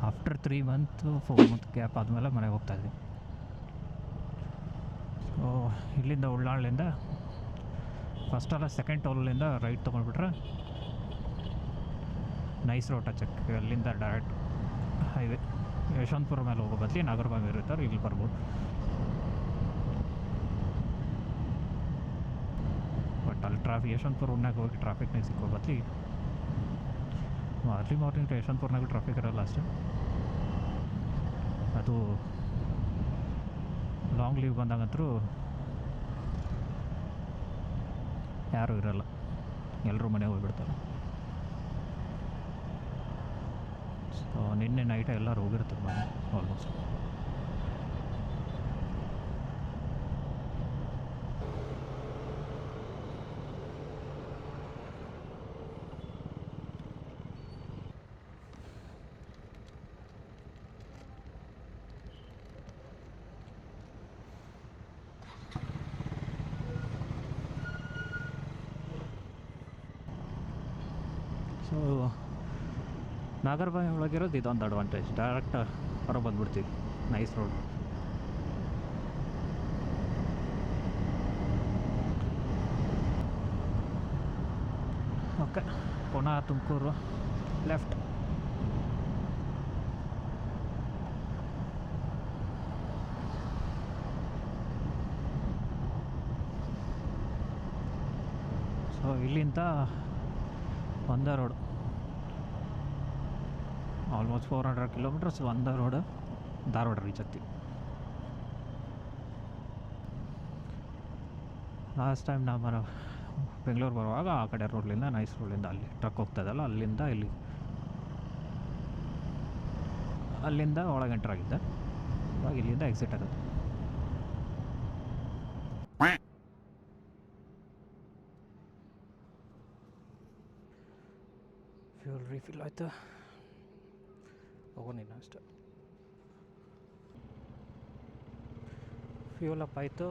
After 3 month 4 month gap ಆದಮೇಲೆ ಮನೆಗೆ ಹೋಗ್ತಾಯಿದ್ವಿ. ಸೊ ಇಲ್ಲಿಂದ ಉಳ್ಳಾಳಿಂದ ಫಸ್ಟಲ್ಲ ಸೆಕೆಂಡ್ ಟೋಲಿಂದ ರೈಟ್ ತೊಗೊಂಡ್ಬಿಟ್ರೆ ನೈಸ್ ರೋಡ್ ಟಚಕ್ಕೆ, ಅಲ್ಲಿಂದ ಡೈರೆಕ್ಟ್ ಹೈವೇ ಯಶವಂತಪುರ ಮೇಲೆ ಹೋಗೋ ಬದಲಿ ನಾಗರಬಾವಿ ಇರ್ತಾರೆ, ಇಲ್ಲಿ ಬರ್ಬೋದು. ಬಟ್ ಅಲ್ಲಿ ಯಶವಂತಪುರ ಉಣ್ಣಾಗ ಹೋಗಿ ಟ್ರಾಫಿಕ್ನಾಗ ಸಿಕ್ಕೋ ಬದಲಿ ಅರ್ಲಿ ಮಾರ್ನಿಂಗ್ ಯಶವಂತಪುರನಾಗೂ ಟ್ರಾಫಿಕ್ ಇರೋಲ್ಲ ಅಷ್ಟೇ. ಅದು ಲಾಂಗ್ ಲೀವ್ ಬಂದಾಗಂತೂ ಯಾರೂ ಇರೋಲ್ಲ, ಎಲ್ಲರೂ ಮನೆಗೆ ಹೋಗ್ಬಿಡ್ತಾರೆ. ಸೊ ನಿನ್ನೆ ನೈಟೇ ಎಲ್ಲರೂ ಹೋಗಿರ್ತಾರೆ ಮನೆ ಆಲ್ಮೋಸ್ಟ್. ಸೊ ನಾಗರಬಾವಿ ಒಳಗಿರೋದು ಇದೊಂದು ಅಡ್ವಾಂಟೇಜ್, ಡೈರೆಕ್ಟ್ ಹೊರಗೆ ಬಂದುಬಿಡ್ತೀವಿ, ನೈಸ್ ರೋಡ್. ಓಕೆ, ಪುನಃ ತುಮಕೂರು ಲೆಫ್ಟ್. ಸೊ ಇಲ್ಲಿಂದ ಒಂದೇ ರೋಡ್, ಆಲ್ಮೋಸ್ಟ್ 400 ಕಿಲೋಮೀಟರ್ಸ್ ಒಂದೇ ರೋಡ್, ಧಾರವಾಡ ರೀಚ್ ಆಗ್ತೀವಿ. ಲಾಸ್ಟ್ ಟೈಮ್ ನಾವು ಬೆಂಗಳೂರು ಬರುವಾಗ ಆ ಕಡೆ ರೋಡ್ಲಿಂದ, ನೈಸ್ ರೋಡ್ಲಿಂದ ಅಲ್ಲಿ ಟ್ರಕ್ ಹೋಗ್ತಾಯಿದ್ದಲ್ಲ, ಅಲ್ಲಿಂದ ಒಳಗೆ ಎಂಟರ್ ಆಗಿದ್ದೆ. ಇವಾಗ ಇಲ್ಲಿಂದ ಎಕ್ಸಿಟ್ ಆಗುತ್ತೆ. ಫ್ಯೂಲ್ ರೀಫಿಲ್ ಆಯಿತು, ಹೋಗೋನಿಲ್ಲ ಅಷ್ಟೆ. ಫ್ಯೂಲ್ ಅಪ್ ಆಯಿತು.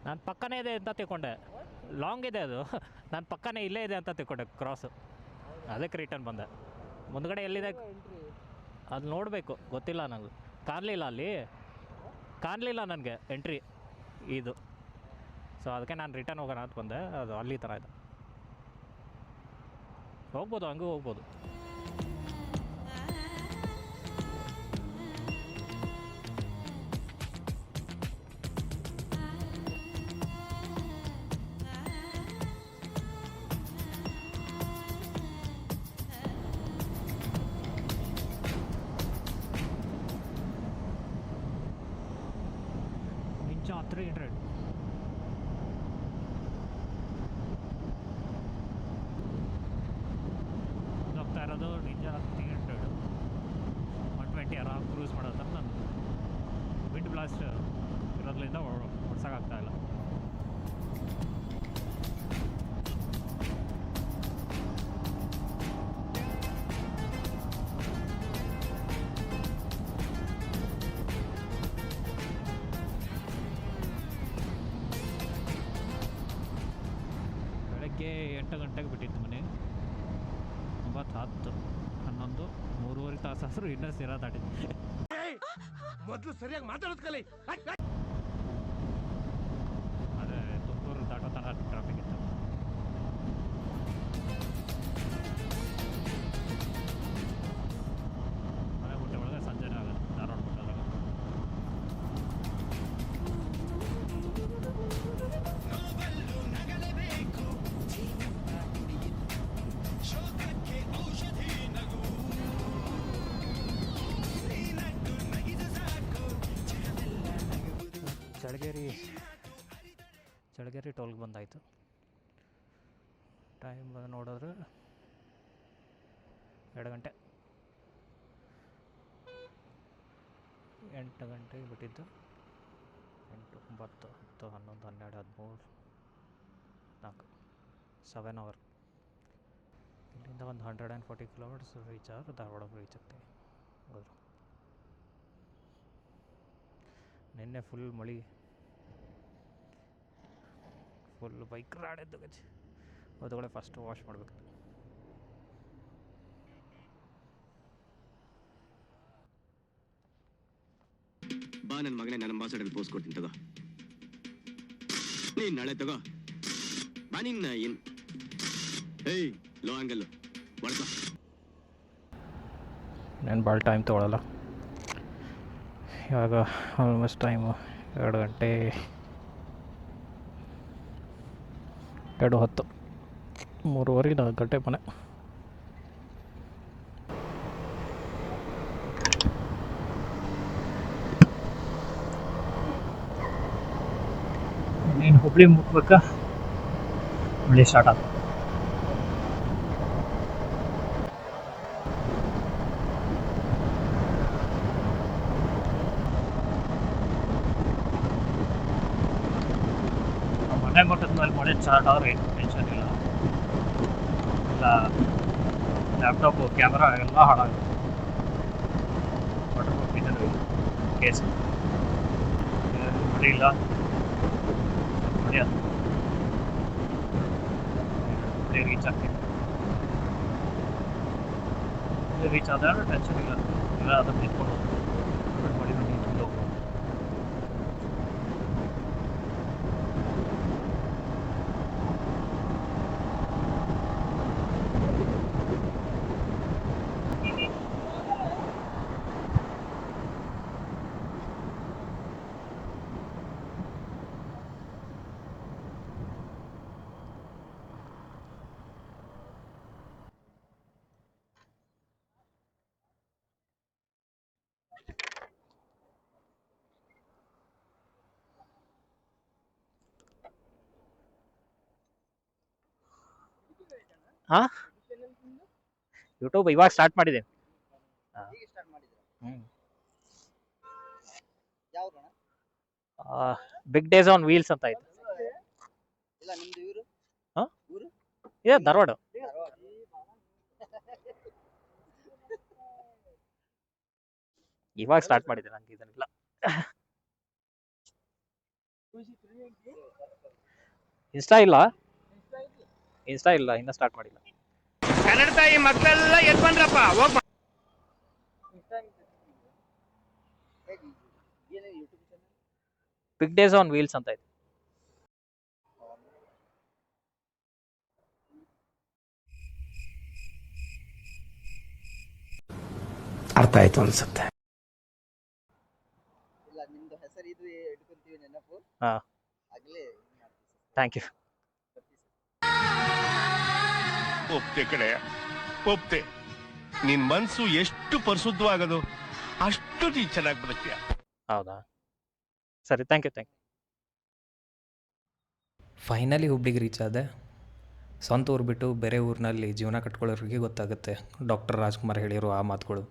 ನಾನು ಪಕ್ಕನೇ ಇದೆ ಅಂತ ತಿಳ್ಕೊಂಡೆ, ಲಾಂಗ್ ಇದೆ ಅದು, ನಾನು ಪಕ್ಕನೇ ಇಲ್ಲೇ ಇದೆ ಅಂತ ತಿಳ್ಕೊಂಡೆ ಕ್ರಾಸು, ಅದಕ್ಕೆ ರಿಟರ್ನ್ ಬಂದೆ. ಮುಂದ್ಗಡೆ ಎಲ್ಲಿದೆ ಅದು ನೋಡಬೇಕು, ಗೊತ್ತಿಲ್ಲ ನನಗೆ, ಕಾಣಲಿಲ್ಲ ನನಗೆ ಎಂಟ್ರಿ ಇದು. ಸೊ ಅದಕ್ಕೆ ನಾನು ರಿಟರ್ನ್ ಹೋಗೋಣ ಅಂತ ಬಂದೆ. ಅದು ಅಲ್ಲಿ ಥರ ಇದೆ, ಹೋಗ್ಬೋದು, ಹಂಗೂ ಹೋಗ್ಬೋದು. ನಿಂಚ 300 ಹೋಗ್ತಾ ಇರೋದು, ನಿಂಜ 300 120 ಆರಾಮ್ ಕ್ರೂಸ್ ಮಾಡೋದು. ನಾನು ವಿಂಡ್ ಬ್ಲಾಸ್ಟ್ ಇರೋದ್ರಿಂದ ಓಡ್ಸೋಕ್ಕಾಗ್ತಾಯಿಲ್ಲ. ಬೆಳಗ್ಗೆ 8 ಗಂಟೆಗೆ ಬಿಟ್ಟಿದ್ದು ಮನೆ, 9, 10, 11, 3.5 ತಾಸಾದರೂ ಇನ್ನೂ ಸಿರಾ ದಾಟಿದ್ದೆ. ಮೊದಲು ಸರಿಯಾಗಿ ಮಾತಾಡೋದು ಕಲಿ. ಅದೇ ತುಮಕೂರು ದಾಟೋ ತನಕ ಟ್ರಾಫಿಕ್ ಇತ್ತು. ಮನೆ ಮುಟ್ಟೆ ಒಳಗೆ ಸಂಜೆನೇ ಆಗುತ್ತೆ ಧಾರವಾಡ ಮುಟ್ಟೋದಾಗ. ಚಳಗೇರಿ ಟೋಲ್ಗೆ ಬಂದಾಯಿತು. ಟೈಮ್ ನೋಡಿದ್ರೆ 2 ಗಂಟೆ, 8 ಗಂಟೆಗೆ ಬಿಟ್ಟಿದ್ದು, 8, 9 10, 11, 12, 13, 4 7 ಅವರ್. ಇಲ್ಲಿಂದ ಒಂದು 140 ಕಿಲೋಮೀಟರ್ಸ್ ರೀಚ್ ಆದರೆ ಧಾರವಾಡ ರೀಚ್ ಆಗ್ತೀವಿ. ಹೌದು, ನಿನ್ನೆ ಫುಲ್ ಮಳೆ, ಫುಲ್ ಬೈಕ್ ರಾಡಿದ್ದು ಗಜ್. ಅದೊಳಗೆ ಫಸ್ಟ್ ವಾಶ್ ಮಾಡಬೇಕು. ಬಾ ನನ್ನ ಮಗನೇ, ನನ್ನ ಅಂಬಾಸಡರ್ ಪೋಸ್ಟ್ ಕೊಡ್ತೀನಿ ತಗೋ. ನೀನ್ ನಾಳೆ ತಗೋ ಬಾ. ನಿನ್ನ ಏನ್ ಏಯ್ ಲೋ ಆಂಗಲ್ ಬಡ್ಕೋ. ನಾನು ಭಾಳ ಟೈಮ್ ತೊಗೊಳಲ್ಲ. ಇವಾಗ ಆಲ್ಮೋಸ್ಟ್ ಟೈಮು 2 ಗಂಟೆ 2:10, 3:30 4 ಗಂಟೆ ಮನೆ. ನೀನು ಹುಬ್ಳಿ ಮುಟ್ಬೇಕಾ, ಮಳೆ ಸ್ಟಾರ್ಟ್ ಆಯ್ತು. ಮನೆ ಮುಟ್ಟದ ಮೇಲೆ ಮಳೆ ಸ್ಟಾರ್ಟ್ ಆದರೆ ಟೆನ್ಷನ್ ಇಲ್ಲ. ಎಲ್ಲ ಲ್ಯಾಪ್ಟಾಪು ಕ್ಯಾಮ್ರಾ ಎಲ್ಲ ಹಾಳಾಗುತ್ತೆ. ವಾಟರ್ ಪ್ರೂಫ್ ಇದನ್ನು ಕೇಸ್ ಮಳೆ ಇಲ್ಲ, ಮಳೆ ರೀಚ್ ಆಗ್ತೀವಿ. ರೀಚ್ ಆದಾಗ ಟೆನ್ಷನ್ ಇಲ್ಲ, ಇಲ್ಲ ಅದನ್ನು ನಿಂತ್ಕೊಂಡು ಮಳೆ ನಿಂತ್ಕೊಂಡು ಹೋಗ್ಬೋದು. ಹಾಂ, ಯೂಟ್ಯೂಬ್ ಇವಾಗ ಸ್ಟಾರ್ಟ್ ಮಾಡಿದ್ದೀನಿ. ಬಿಗ್ ಡೇಸ್ ಆನ್ ವೀಲ್ಸ್ ಅಂತ ಆಯ್ತು. ಹಾಂ, ಇದೆ ಧಾರವಾಡ. ಇವಾಗ ಸ್ಟಾರ್ಟ್ ಮಾಡಿದ್ದೀನಿ, ನಂಗೆ ಇದನ್ನೆಲ್ಲ. ಇನ್ಸ್ಟಾ ಇಲ್ಲ, ಇನ್ನೂ ಸ್ಟಾರ್ಟ್ ಮಾಡಿಲ್ಲ. ಕನ್ನಡ ತಾಯಿ ಮಕ್ಕಳೆಲ್ಲ ಎದ್ ಬಂದ್ರಪ್ಪ, ಹೋಗ್ ಬಿಗ್ ಡೇಸ್ ಆನ್ ವೀಲ್ಸ್ ಅಂತ ಆಯ್ತು. ಅರ್ಥ ಆಯ್ತು ಅನ್ಸುತ್ತೆ. ಹಾಂ, ಥ್ಯಾಂಕ್ ಯು. ಒಪ್ತೆ ಕಡೆ ಒಪ್ತೆ. ನಿನ್ ಮನ್ಸು ಎಷ್ಟು ಪರಿಶುದ್ಧವಾಗದು ಅಷ್ಟು ನೀ ಚೆನ್ನಾಗಿ ಬದುಕ್ತೀಯ. ಹೌದಾ, ಸರಿ, ಥ್ಯಾಂಕ್ ಯು. ಫೈನಲಿ ಹುಬ್ಳಿಗೆ ರೀಚ್ ಆದೆ. ಸ್ವಂತ ಊರು ಬಿಟ್ಟು ಬೇರೆ ಊರಿನಲ್ಲಿ ಜೀವನ ಕಟ್ಕೊಳ್ಳೋರಿಗೆ ಗೊತ್ತಾಗುತ್ತೆ ಡಾಕ್ಟರ್ ರಾಜ್ಕುಮಾರ್ ಹೇಳಿರೋ ಆ ಮಾತುಗಳು.